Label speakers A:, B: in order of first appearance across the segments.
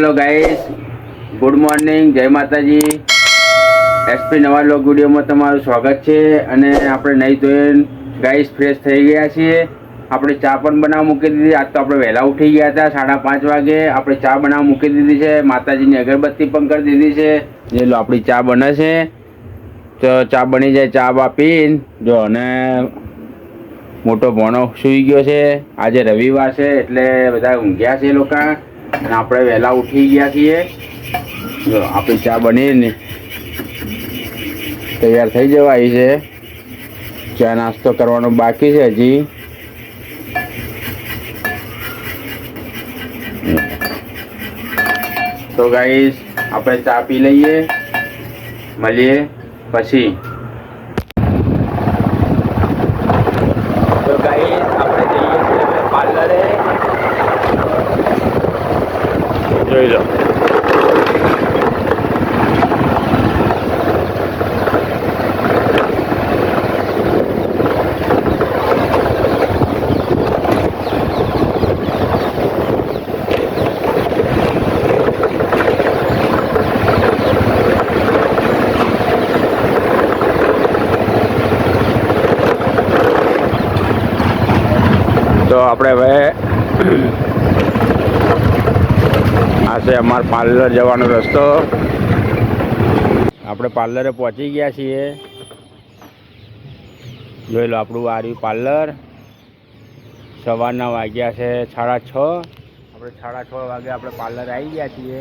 A: Hello guys, good morning, જય માતાજી. SP નવા લોક વિડીયોમાં તમારું સ્વાગત છે. અને આપણે નહીં ધોઈને ગાઈસ ફ્રેશ થઈ ગયા છીએ. આપણે ચા પણ બનાવવા મૂકી દીધી. આજ તો આપણે વહેલા ઉઠી ગયા હતા, 5:30 વાગે. આપણે ચા બનાવવા મૂકી દીધી છે. માતાજીની અગરબત્તી પણ કરી દીધી છે. જે લો આપણી ચા બને છે. તો ચા બની જાય, ચા બા પીને જો. અને મોટો ભણો સૂઈ ગયો છે. આજે રવિવાર છે એટલે બધા ઊંઘ્યા છે લોકો. અને આપણે વહેલા ઉઠી ગયા છીએ. જો આપણી ચા બનીને તૈયાર થઈ જવાય છે. ચા નાસ્તો કરવાનો બાકી છે હજી. તો ગાઈસ આપણે ચા પી લઈએ, મળીએ પછી. તો ગાઈસ આપણે જઈએ છીએ પાર્લરે. જોઈ લો. તો આપણે હવે આ છે અમારા પાર્લર જવાનો રસ્તો. આપણે પાર્લરે પહોંચી ગયા છીએ. જોઈ લો આપણું આ રહ્યું પાર્લર. સવારના વાગ્યા છે 6:30. આપણે 6:30 વાગે આપણે પાર્લરે આવી ગયા છીએ.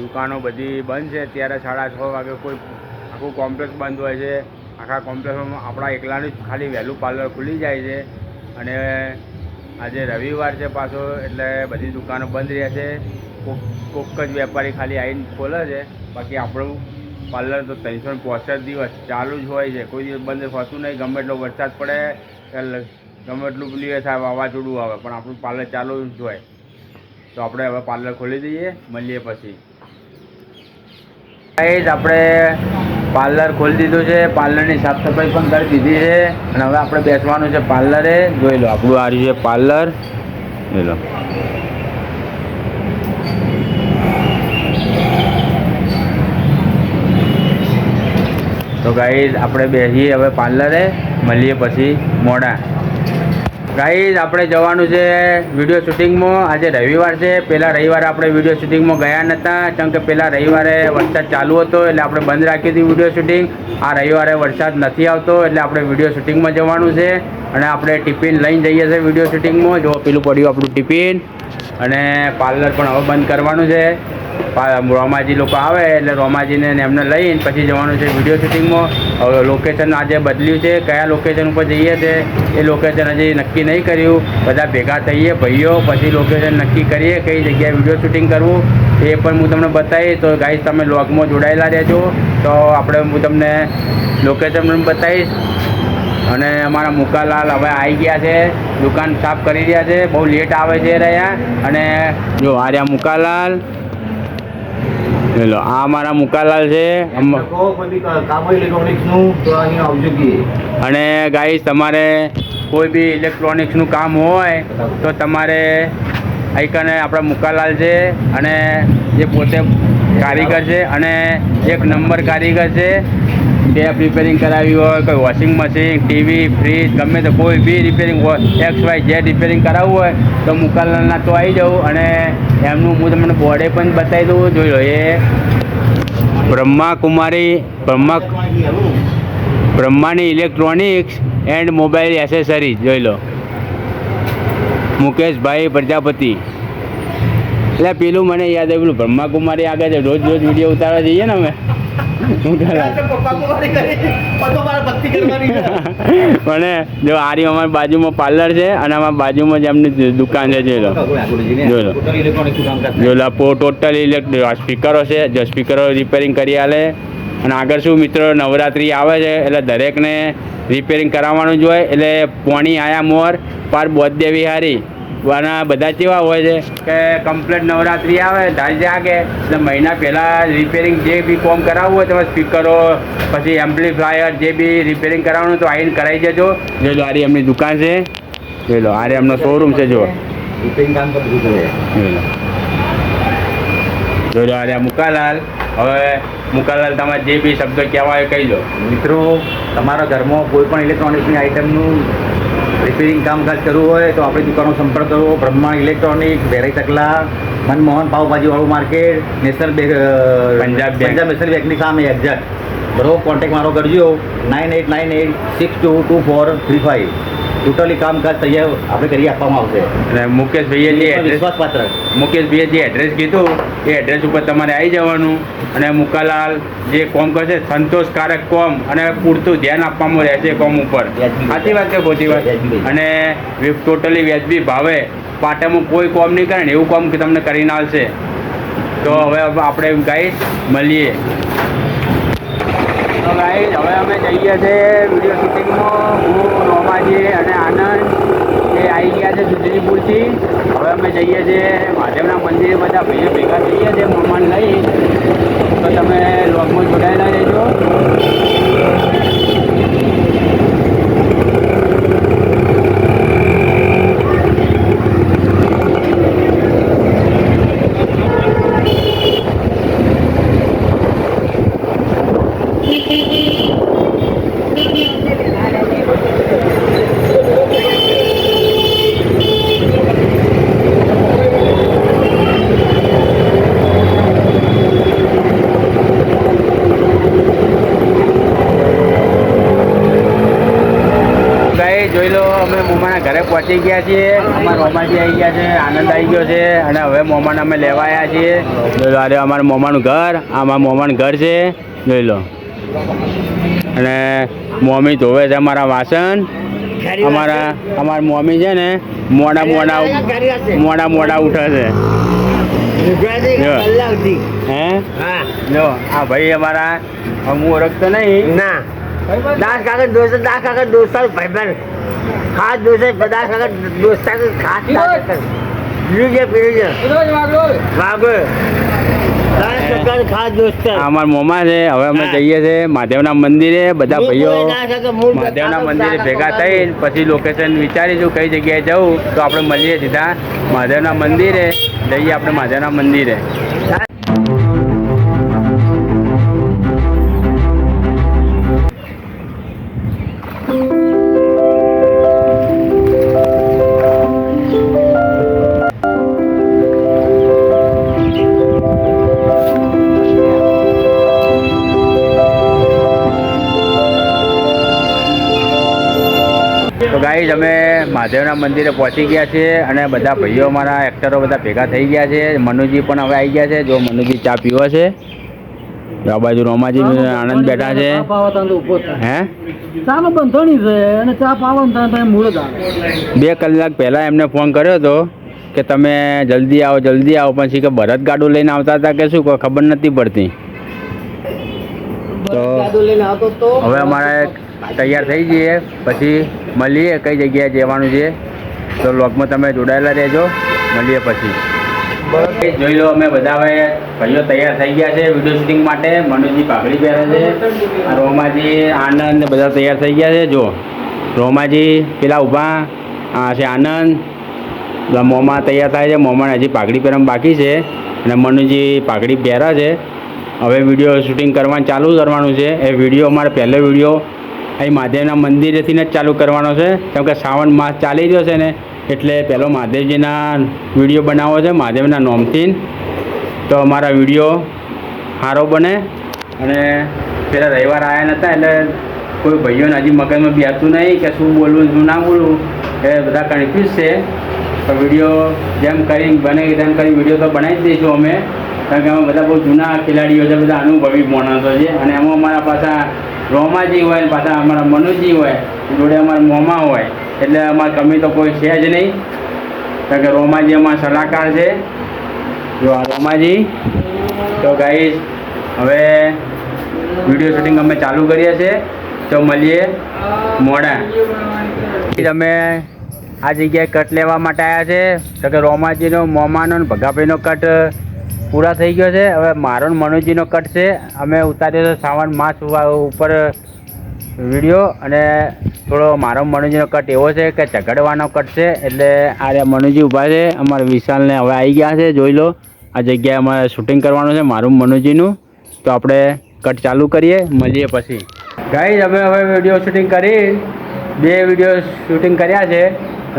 A: દુકાનો બધી બંધ છે. ત્યારે 6:30 વાગે કોઈ આખું કોમ્પ્લેક્સ બંધ હોય છે. આખા કોમ્પ્લેક્સમાં આપણા એકલાનું જ ખાલી વહેલું પાર્લર ખુલી જાય છે. અને આજે રવિવાર છે પાછો, એટલે બધી દુકાનો બંધ રહે છે. કોક જ વેપારી ખાલી આવીને ખોલે છે. બાકી આપણું પાર્લર તો 365 દિવસ ચાલુ જ હોય છે. કોઈ દિવસ બંધ હોતું નહીં. ગમે એટલો વરસાદ પડે, ગમે એટલું પેલું થાય, વાવાઝોડું આવે, પણ આપણું પાર્લર ચાલુ જ હોય. તો આપણે હવે પાર્લર ખોલી દઈએ, મળીએ પછી. આપણે પાર્લર ખોલી દીધું છે. પાર્લરની સાફ સફાઈ પણ કરી દીધી છે. અને હવે આપણે બેસવાનું છે પાર્લરે. જોઈ લો આપણું આ રહ્યું છે પાર્લર. જોઈ લો. તો ગાઈઝ આપણે બેસીએ હવે પાર્લરે, મળીએ પછી મોડા. ગાઈઝ આપણે જવાનું છે વિડીયો શૂટિંગમાં. આજે રવિવાર છે. પહેલાં રવિવારે આપણે વિડીયો શૂટિંગમાં ગયા નહોતા, કેમ કે પહેલાં રવિવારે વરસાદ ચાલુ હતો એટલે આપણે બંધ રાખી હતી વિડીયો શૂટિંગ. આ રવિવારે વરસાદ નથી આવતો એટલે આપણે વિડીયો શૂટિંગમાં જવાનું છે. અને આપણે ટિફિન લઈને જઈએ છીએ વિડીયો શૂટિંગમાં. જો પેલું પડ્યું આપણું ટિફિન. અને પાર્લર પણ હવે બંધ કરવાનું છે. રોમાજી લોકો આવે એટલે રોમાજીને એમને લઈને પછી જવાનું છે વિડીયો શૂટિંગમાં. હવે લોકેશન આજે બદલ્યું છે. કયા લોકેશન ઉપર જઈએ છે એ લોકેશન હજી નક્કી નહીં કર્યું. બધા ભેગા થઈએ ભાઈઓ, પછી લોકેશન નક્કી કરીએ કઈ જગ્યાએ વિડીયો શૂટિંગ કરવું એ પણ હું તમને બતાવીશ. તો ગાઈસ તમે વ્લોગમાં જોડાયેલા રહેજો. તો હું તમને લોકેશન પણ બતાવીશ. અને અમારા મુકાલાલ હવે આવી ગયા છે, દુકાન સાફ કરી રહ્યા છે. બહુ લેટ આવે છે રહ્યા. અને જો આ રહ્યા મુકાલાલ. હેલો, આ અમારા મુકાલાલ છે. અને ગાઈસ તમારે કોઈ બી ઇલેક્ટ્રોનિક્સનું કામ હોય તો તમારે આઈકને આપણા મુકાલાલ છે. અને એ પોતે કારીગર છે અને 1 નંબર કારીગર છે. ટેપ રિપેરિંગ કરાવી હોય, કોઈ વોશિંગ મશીન, ટીવી, ફ્રીજ, ગમે તો કોઈ બી રિપેરિંગ હોય, XYZ રિપેરિંગ કરાવવું હોય તો મુકાલાલના તો આવી જાઉં. અને એમનું હું તમને બોર્ડે પણ બતાવી દઉં. જોઈ લો, એ બ્રહ્માની ઇલેક્ટ્રોનિક્સ એન્ડ મોબાઈલ એસેસરીઝ. જોઈ લો, મુકેશભાઈ પ્રજાપતિ. એટલે પેલું મને યાદ આવ્યું, પેલું બ્રહ્માકુમારી આગળ રોજ વિડીયો ઉતારવા જઈએ ને અમે. પણ જો આ રહ્યું અમારી બાજુમાં પાર્લર છે અને અમારી બાજુમાં જ એમની દુકાન છે. જોઈ લો, ટોટલ ઇલેક્ટ્રિક સ્પીકરો છે. જો સ્પીકરો રિપેરિંગ કરી આલે. અને આગળ શું મિત્રો, નવરાત્રિ આવે છે એટલે દરેકને રિપેરિંગ કરાવવાનું જ હોય. એટલે પોણી આયા મોર પાર બોધ દેવી હારી. વાના બધા કેવા હોય છે કે કમ્પ્લેટ નવરાત્રિ આવે ધારી જાગે એટલે મહિના પહેલાં રિપેરિંગ જે બી કોમ કરાવવું હોય તમે સ્પીકરો પછી એમ્પ્લીફાયર જે બી રિપેરિંગ કરાવવાનું તો આવીને કરાવી દેજો. જોઈ લો આરી એમની દુકાન છે, જોઈ લો આરે એમનો શોરૂમ છે. જો
B: રિપેરિંગ કામ પર જોઈ લો,
A: જોઈ લો આરે મુકાલાલ. હવે મુકાલાલ તમારે જે બી શબ્દ કહેવા હોય કહી લો.
B: મિત્રો તમારા ઘરમાં કોઈ પણ ઇલેક્ટ્રોનિક્સની આઇટમનું રિપેરિંગ કામકાજ કરવું હોય તો આપણી દુકાનનો સંપર્ક કરવો. બ્રહ્માંડ ઇલેક્ટ્રોનિક, વેરાઈ તકલા, મનમોહન પાવભાજીવાળું market, national bank,
A: Punjab
B: national બેંકની સામે એક્ઝેક્ટ. બરોબર, કોન્ટેક્ટ મારો કરજો 9898622435. ટોટલી કામકાજ તૈયાર આપણે કરી આપવામાં આવશે.
A: અને મુકેશભાઈએ જે એડ્રેસ
B: વિશ્વાસપાત્ર
A: મુકેશભાઈએ જે એડ્રેસ કીધું એ એડ્રેસ ઉપર તમારે આવી જવાનું અને મુકાલાલ જે કોમ કરશે સંતોષકારક કોમ અને પૂરતું ધ્યાન આપવામાં રહેશે કોમ ઉપર. સાચી વાત છે, ખોટી વાત? અને ટોટલી વ્યાજબી ભાવે પાટામાં કોઈ કોમ નહીં કરે ને એવું કોમ તમને કરીને આવશે. તો હવે આપણે ગાઈડ મળીએ. તો ગાઈડ હવે અમે જઈએ છીએ વિડીયો શૂટિંગમાં. હું રોમાજી અને આનંદ એ આવી ગયા છે સુધરીપુરથી. હવે અમે જઈએ છીએ મહાદેવના મંદિરે, બધા ભાઈઓ ભેગા થઈએ છીએ મહેમાન લઈ. તો તમે લોગમાં જોડાયેલા રહેજો. જોઈ લો અમે મોમાના ઘરે પહોંચી ગયા છીએ. અમારા મોમાજી આવી ગયા છે, આનંદ આવી ગયો છે અને હવે મોમાને અમે લેવા આવ્યા છીએ. જોઈ લો અરે અમારું મોમાનું ઘર, આ અમારું મોમાનું ઘર છે. જોઈ લો અને મમ્મી ધોવે છે અમારા વાસણ. અમારા મમ્મી છે ને મોડા ઉઠે છે. હે જો આ ભાઈ અમારા હું ઓળખતો નહીં ના.
C: દાસ કાકા દોસ્તા ભાઈબંધ ખાસ દોસ્ત દાસ કાકા દોસ્તા ખાસ ખાસ દોસ્ત
A: અમારા મોમા છે. હવે અમે જઈએ છીએ મહાદેવના મંદિરે. બધા ભાઈઓ મહાદેવના મંદિરે ભેગા થઈ પછી લોકેશન વિચારીશું કઈ જગ્યાએ જવું. તો આપણે મળીએ સીધા મહાદેવના મંદિરે. જઈએ આપણે મહાદેવના મંદિરે. તો ગાઈઝ અમે મહાદેવના મંદિરે પહોંચી ગયા છીએ અને બધા ભાઈઓ અમારા એક્ટરો બધા ભેગા થઈ ગયા છે. મનુજી પણ હવે આવી ગયા છે. જો મનુજી ચા પીવો છે. આ બાજુ રોમાજી આનંદ બેઠા છે. હે
C: ચા બંધણી છે અને ચા પાવાનું મૂળ
A: 2 કલાક પહેલાં એમને ફોન કર્યો હતો કે તમે જલ્દી આવો પછી કે ભરત ગાડું લઈને આવતા હતા કે શું ખબર નથી પડતી. તો હવે અમારે તૈયાર થઈ જઈએ પછી મળીએ કઈ જગ્યાએ જવાનું છે. તો વ્લોગમાં તમે જોડાયેલા રહેજો. મળીએ પછી. જોઈ લો અમે બધા હવે ભાઈઓ તૈયાર થઈ ગયા છે વિડીયો શૂટિંગ માટે. મનુજી પાઘડી પહેરે છે, રોમાજી આનંદ બધા તૈયાર થઈ ગયા છે. જો રોમાજી પેલા ઊભા, આ છે આનંદ, મોમા તૈયાર થાય છે. મોમાને હજી પાઘડી પહેરવામાં બાકી છે અને મનુજી પાઘડી પહેરે છે. હવે વિડીયો શૂટિંગ કરવાનું ચાલુ કરવાનું છે. એ વિડીયો અમારે પહેલો વિડીયો અહીં મહાદેવના મંદિરેથી જ ચાલુ કરવાનો છે કેમ કે શ્રાવણ માસ ચાલી રહ્યો છે ને એટલે પહેલો મહાદેવજીના વિડીયો બનાવવો છે મહાદેવના નોમથી. તો અમારા વિડીયો સારો બને. અને પેલા રવિવાર આવ્યા નહોતા એટલે કોઈ ભાઈઓને હજી મગજમાં બેસતું નહીં કે શું બોલવું શું ના બોલવું, એ બધા કન્ફ્યુઝ છે. તો વિડીયો જેમ કરી બને તેમ કરી વિડીયો તો બનાવી જ દઈશું અમે, કારણ કે અમે બધા બહુ જૂના ખેલાડીઓ છે, બધા અનુભવી માણસો છે. અને એમાં અમારા પાછા રોમાજી હોય, પાછા અમારા મનુજી હોય, જોડે અમારા મોમા હોય, એટલે અમારી કમી તો કોઈ છે જ નહીં. કારણ કે રોમાજી અમારા સલાહકાર છે. જો આ રોમાજી. તો ગાઈસ હવે વિડીયો શૂટિંગ અમે ચાલુ કરીએ છીએ. તો મળીએ મોડા. અમે આ જગ્યાએ કટ લેવા માટે આવ્યા છે. તો કે રોમાજીનો, મોમાનો ને ભગાભાઈનો કટ પૂરા થઈ ગયો છે. હવે મારો ને મનુજીનો કટ છે. અમે ઉતાર્યો છે શ્રાવણ માસ ઉપર વિડીયો, અને થોડો મારો મનુજીનો કટ એવો છે કે ઝઘડવાનો કટ છે. એટલે આ રહ્યા મનુજી ઊભા છે. અમારા વિશાલને હવે આવી ગયા છે. જોઈ લો, આ જગ્યાએ અમારે શૂટિંગ કરવાનું છે મારું મનુજીનું. તો આપણે કટ ચાલુ કરીએ, મળીએ પછી. ગાઈઝ અમે હવે વિડીયો શૂટિંગ કરી 2 વિડીયો શૂટિંગ કર્યા છે.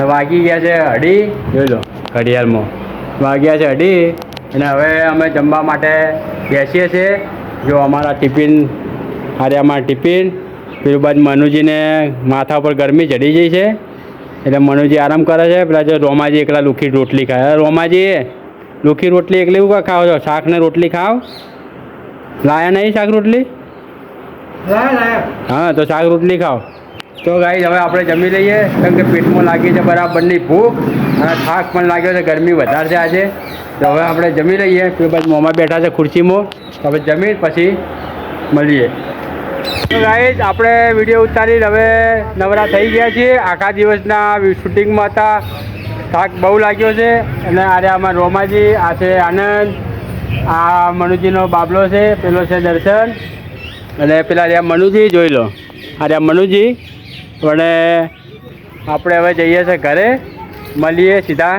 A: વાગી ગયા છે 2:30. જોઈ લો ઘડિયાળમાં વાગ્યા છે 2:30. અને હવે અમે જમવા માટે બેસીએ છીએ. જો અમારા ટિફિન, અરે અમારા ટિફિન. પેલું બાદ મનુજીને માથા પર ગરમી ચડી ગઈ છે એટલે મનુજી આરામ કરે છે. પેલા જો રોમાજી એકલા લુખી રોટલી ખાય. રોમાજી લુખી રોટલી એકલી એવું ખાઓ છો? શાક ને રોટલી ખાઓ? લાયા નહીં શાક રોટલી? હા, તો શાક રોટલી ખાઓ. તો ગાઈઝ હવે આપણે જમી લઈએ, કેમ કે પેટમાં લાગી છે બરાબરની ભૂખ અને થાક પણ લાગ્યો છે. ગરમી વધારે છે આજે. તો હવે આપણે જમી લઈએ. તો બસ મોંમાં બેઠા છે ખુરશીમાં. તો હવે જમી પછી મળીએ. તો ગાઈઝ આપણે વિડીયો ઉતારીને હવે નવરા થઈ ગયા છીએ. આખા દિવસના શૂટિંગમાં હતા. થાક બહુ લાગ્યો છે. અને આરે આમાં રોમાજી, આ છે આનંદ, આ મનુજીનો બાબલો છે, પેલો છે દર્શન, અને પેલા રહ્યા મનુજી. જોઈ લો આ રહ્યા મનુજી. અને આપણે હવે જઈએ છીએ ઘરે. મળીએ સીધા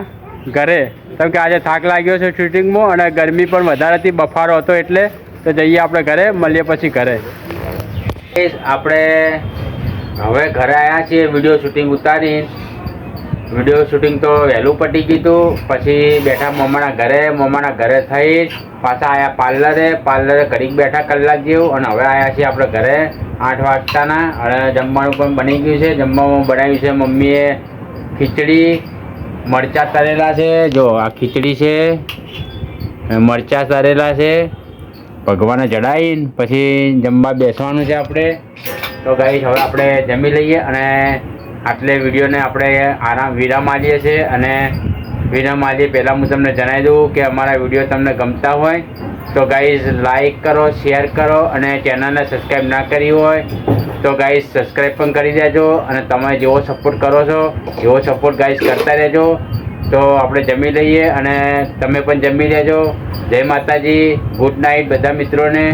A: ઘરે, કેમ કે આજે થાક લાગ્યો છે શૂટિંગમાં અને ગરમી પણ વધારે હતી, બફારો હતો. એટલે તો જઈએ આપણે ઘરે, મળીએ પછી ઘરે. આપણે હવે ઘરે આવ્યા છીએ વિડીયો શૂટિંગ ઉતારી. વિડીયો શૂટિંગ તો વહેલું પતી ગયું. પછી બેઠા મોમાના ઘરે થઈ પાછા આવ્યા પાર્લરે ઘડીક બેઠા કલાક જેવું. અને હવે આવ્યા છીએ આપણે ઘરે 8 વાગતાના. અને જમવાનું પણ બની ગયું છે. જમવામાં બનાવ્યું છે મમ્મીએ ખીચડી, મરચાં તળેલા છે. જો આ ખીચડી છે, મરચાં તળેલા છે, ભગવાને ચડાવીને પછી જમવા બેસવાનું છે આપણે. તો ગાઈસ હવે આપણે જમી લઈએ અને આટલે વિડીયોને આપણે વિરામ આપીએ છીએ. અને વિરામ આપીએ પહેલાં હું તમને જણાવી દઉં કે અમારા વિડીયો તમને ગમતા હોય તો ગાઈઝ લાઈક કરો, શેર કરો, અને ચેનલને સબસ્ક્રાઈબ ના કરી હોય તો ગાઈઝ સબસ્ક્રાઈબ પણ કરી દેજો. અને તમે જેવો સપોર્ટ કરો છો એવો સપોર્ટ ગાઈઝ કરતા રહેજો. તો આપણે જમી લઈએ અને તમે પણ જમી લેજો. જય માતાજી, ગુડ નાઇટ બધા મિત્રોને.